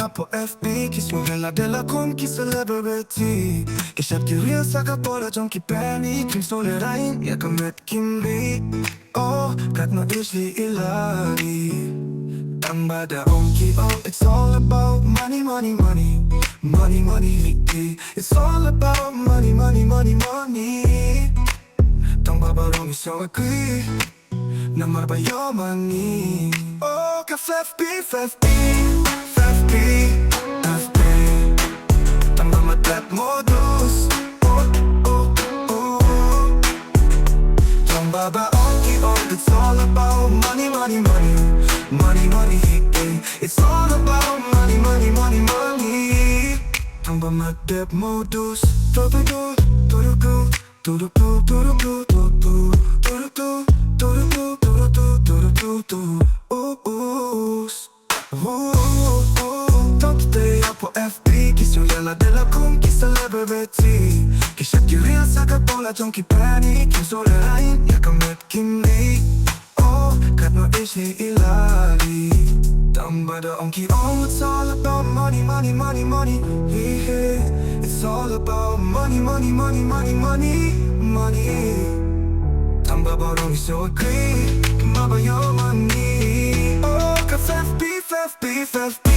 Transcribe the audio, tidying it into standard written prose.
på FB Che smuovela della con chi celebrity Che sciatti real sa capola junkie penny Kim solerain ya kamet kimbi Oh, kat no ishli ilari Tamba da onki oh It's all about money, money, money Money, money, hiki It's all about money, money, money, money Tamba barong isang agree Na marbayomani Oh, ka FFP, FFP FFP, FFP Tamba matlat modus Oh, oh, oh Tamba ba onki oh It's all about money, money, money Money, money, hiki It's all about money, money, money, money Tamba matlat modus Turutu, turutu, turutu, turutu, turutu, turutu Today po FB Kisyolala della con chi celebrity Che sciacchi real sa capola junkie penny Kim solerain ya kamet kimni Oh, kat no ishi ilari Tamba da onki oh It's all about money, money, money, money yeah. It's all about money, money, money, money, money, money Tamba barong iso agree Mabayomani Oh, ka FFP, FFP, FFP